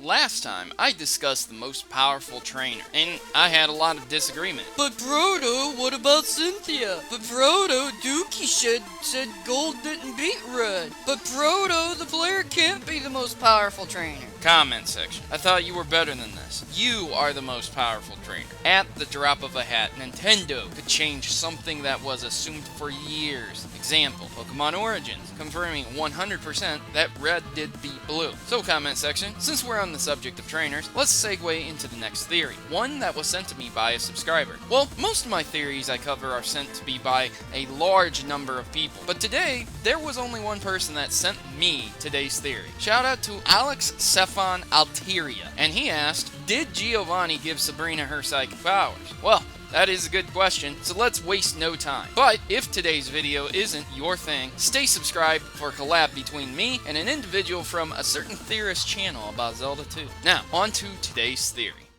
last time I discussed the most powerful trainer, and I had a lot of disagreement. But Proto, what about Cynthia? But Proto, Dookie said gold didn't beat red. But Proto, the player can't be the most powerful trainer. Comment section. I thought you were better than this. You are the most powerful trainer. At the drop of a hat, Nintendo could change something that was assumed for years. Example, Pokemon Origins, confirming 100% that red did beat blue. So comment section, since we're on the subject of trainers, let's segue into the next theory. One that was sent to me by a subscriber. Well, most of my theories I cover are sent to me by a large number of people. But today, there was only one person that sent me today's theory. Shout out to Alex Sefon Alteria. And he asked, did Giovanni give Sabrina her psychic powers? Well, that is a good question, so let's waste no time. But if today's video isn't your thing, stay subscribed for a collab between me and an individual from a certain theorist channel about Zelda 2. Now, on to today's theory.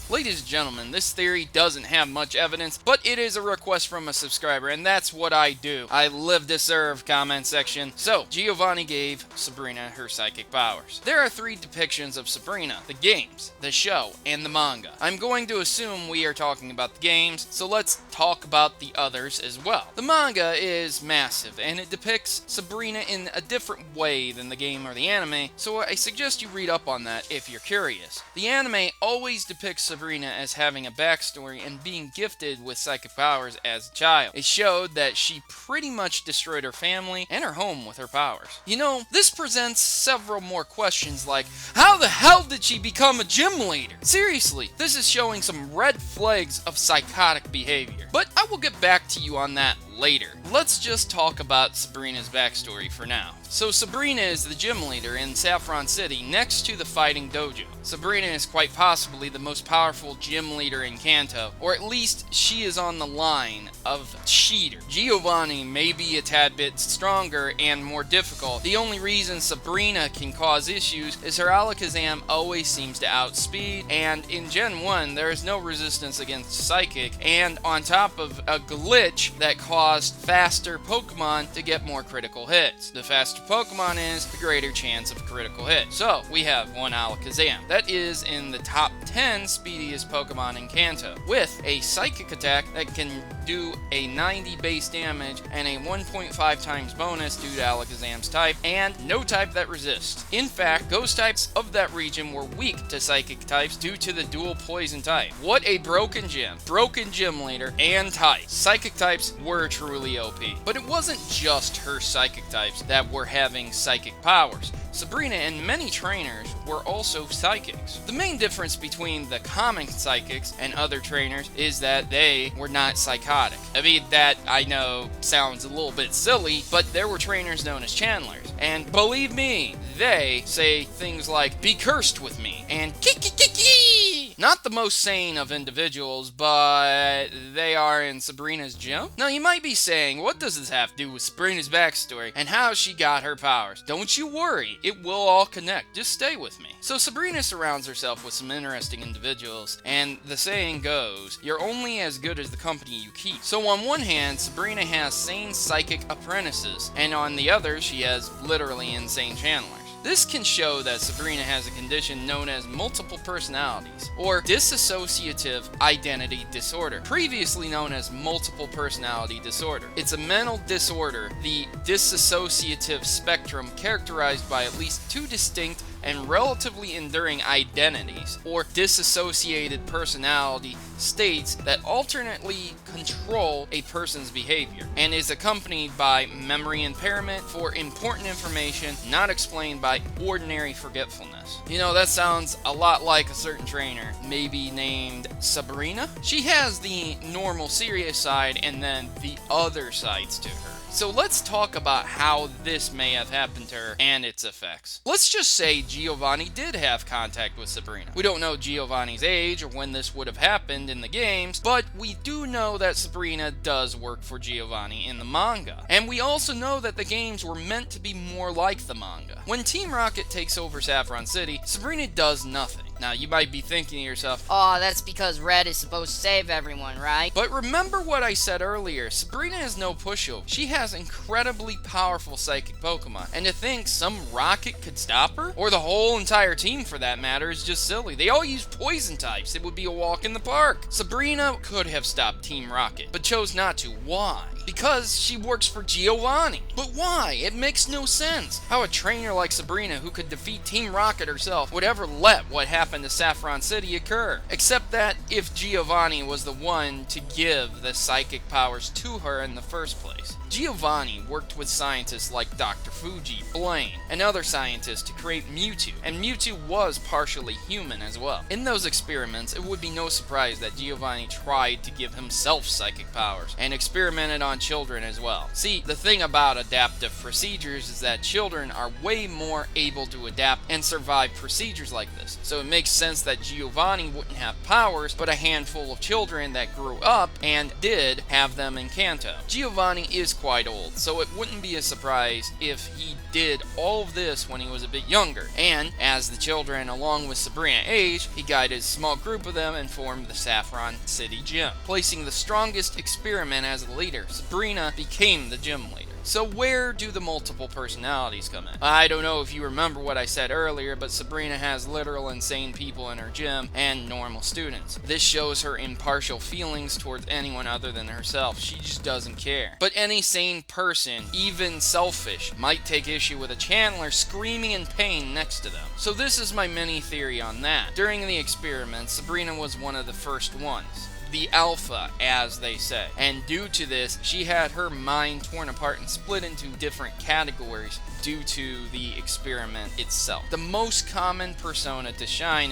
Ladies and gentlemen, this theory doesn't have much evidence, but it is a request from a subscriber, and that's what I do. I live to serve, comment section. So, Giovanni gave Sabrina her psychic powers. There are 3 depictions of Sabrina: the games, the show, and the manga. I'm going to assume we are talking about the games, so let's talk about the others as well. The manga is massive, and it depicts Sabrina in a different way than the game or the anime, so I suggest you read up on that if you're curious. The anime always depicts Sabrina as having a backstory and being gifted with psychic powers as a child. It showed that she pretty much destroyed her family and her home with her powers. You know, this presents several more questions like, how the hell did she become a gym leader? Seriously, this is showing some red flags of psychotic behavior. But I will get back to you on that later. Let's just talk about Sabrina's backstory for now. So Sabrina is the gym leader in Saffron City next to the fighting dojo. Sabrina is quite possibly the most powerful gym leader in Kanto, or at least she is on the line of cheater. Giovanni may be a tad bit stronger and more difficult. The only reason Sabrina can cause issues is her Alakazam always seems to outspeed, and in Gen 1 there is no resistance against Psychic, and on top of a glitch that caused faster Pokemon to get more critical hits. The faster Pokemon is, the greater chance of critical hit. So, we have one Alakazam. That is in the top 10 speediest Pokemon in Kanto, with a Psychic attack that can do a 90 base damage and a 1.5 times bonus due to Alakazam's type, and no type that resists. In fact, Ghost types of that region were weak to Psychic types due to the dual Poison type. What a broken gym leader, and type. Psychic types were truly OP. But it wasn't just her Psychic types that were having psychic powers. Sabrina and many trainers were also psychics. The main difference between the common psychics and other trainers is that they were not psychotic. I mean, that I know sounds a little bit silly, but there were trainers known as channelers. And believe me, they say things like, be cursed with me, and kiki. Not the most sane of individuals, but they are in Sabrina's gym? Now you might be saying, what does this have to do with Sabrina's backstory and how she got her powers? Don't you worry, it will all connect, just stay with me. So Sabrina surrounds herself with some interesting individuals, and the saying goes, you're only as good as the company you keep. So on one hand, Sabrina has sane psychic apprentices, and on the other, she has literally insane channelers. This can show that Sabrina has a condition known as multiple personalities, or dissociative identity disorder, previously known as multiple personality disorder. It's a mental disorder, the dissociative spectrum, characterized by at least 2 distinct and relatively enduring identities, or dissociated personality states that alternately control a person's behavior, and is accompanied by memory impairment for important information not explained by ordinary forgetfulness. You know, that sounds a lot like a certain trainer, maybe named Sabrina. She has the normal serious side and then the other sides to her. So let's talk about how this may have happened to her and its effects. Let's just say Giovanni did have contact with Sabrina. We don't know Giovanni's age or when this would have happened in the games, but we do know that Sabrina does work for Giovanni in the manga. And we also know that the games were meant to be more like the manga. When Team Rocket takes over Saffron City, Sabrina does nothing. Now, you might be thinking to yourself, Aw, that's because Red is supposed to save everyone, right? but remember what I said earlier, Sabrina is no pushover. She has incredibly powerful psychic Pokemon, and to think some rocket could stop her, or the whole entire team for that matter, is just silly. They all use poison types. It would be a walk in the park. Sabrina could have stopped Team Rocket, but chose not to. Why? Because she works for Giovanni. But why? It makes no sense. How a trainer like Sabrina, who could defeat Team Rocket herself, would ever let what happened to Saffron City occur. Except that if Giovanni was the one to give the psychic powers to her in the first place. Giovanni worked with scientists like Dr. Fuji, Blaine, and other scientists to create Mewtwo, and Mewtwo was partially human as well. In those experiments, it would be no surprise that Giovanni tried to give himself psychic powers, and experimented on children as well. See, the thing about adaptive procedures is that children are way more able to adapt and survive procedures like this, so it makes sense that Giovanni wouldn't have powers, but a handful of children that grew up and did have them in Kanto. Giovanni is quite old, so it wouldn't be a surprise if he did all of this when he was a bit younger, and as the children along with Sabrina aged, he guided a small group of them and formed the Saffron City Gym. Placing the strongest experiment as the leader, Sabrina became the gym leader. So where do the multiple personalities come in? I don't know if you remember what I said earlier, but Sabrina has literal insane people in her gym and normal students. This shows her impartial feelings towards anyone other than herself. She just doesn't care. But any sane person, even selfish, might take issue with a Chandler screaming in pain next to them. So this is my mini theory on that. During the experiment, Sabrina was one of the first ones. The alpha, as they say. And due to this, she had her mind torn apart and split into different categories due to the experiment itself. The most common persona to shine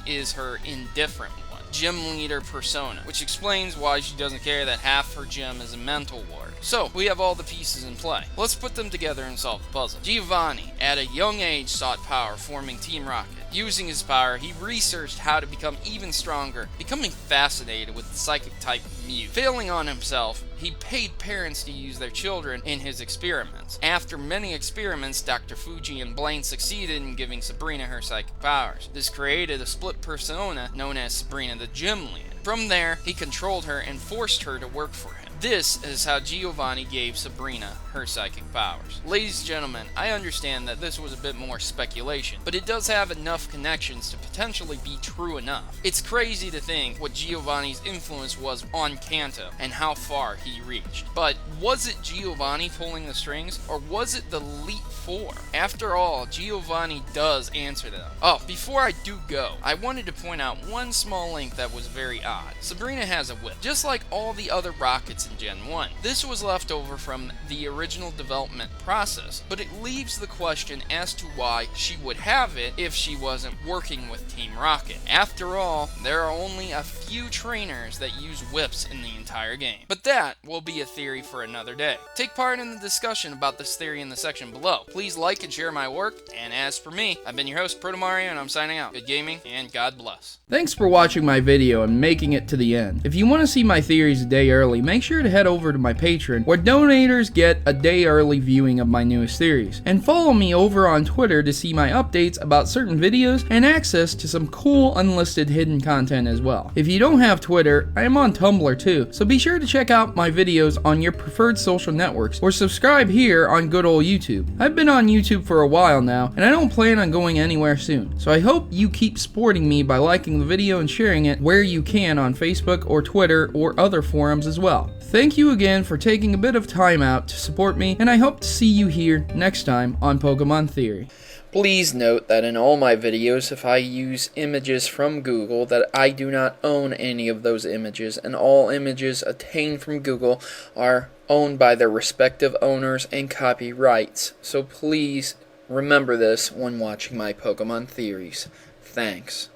is her indifferent one, gym leader persona, which explains why she doesn't care that half her gym is a mental ward. So, we have all the pieces in play. Let's put them together and solve the puzzle. Giovanni, at a young age, sought power, forming Team Rocket. Using his power, he researched how to become even stronger, becoming fascinated with the psychic type Mew. Failing on himself, he paid parents to use their children in his experiments. After many experiments, Dr. Fuji and Blaine succeeded in giving Sabrina her psychic powers. This created a split persona known as Sabrina the Gym Leader. From there, he controlled her and forced her to work for him. This is how Giovanni gave Sabrina her psychic powers. Ladies and gentlemen, I understand that this was a bit more speculation, but it does have enough connections to potentially be true enough. It's crazy to think what Giovanni's influence was on Kanto and how far he reached. But was it Giovanni pulling the strings, or was it the Elite Four? After all, Giovanni does answer them. Oh, before I do go, I wanted to point out one small link that was very odd. Sabrina has a whip, just like all the other rockets in Gen 1. This was left over from the original development process, but it leaves the question as to why she would have it if she wasn't working with Team Rocket. After all, there are only a few trainers that use whips in the entire game. But that will be a theory for another day. Take part in the discussion about this theory in the section below. Please like and share my work, and as for me, I've been your host, Protomario, and I'm signing out. Good gaming, and God bless. Thanks for watching my video and making it to the end. If you want to see my theories a day early, make sure to head over to my Patreon, where donators get a day early viewing of my newest theories. And follow me over on Twitter to see my updates about certain videos and access to some cool unlisted hidden content as well. If you don't have Twitter, I am on Tumblr too, so be sure to check out my videos on your preferred social networks, or subscribe here on good old YouTube. I've been on YouTube for a while now, and I don't plan on going anywhere soon, so I hope you keep supporting me by liking the video and sharing it where you can on Facebook or Twitter or other forums as well. Thank you again for taking a bit of time out to support me, and I hope to see you here next time on Pokemon Theory. Please note that in all my videos, if I use images from Google, that I do not own any of those images, and all images obtained from Google are owned by their respective owners and copyrights. So please remember this when watching my Pokemon Theories. Thanks.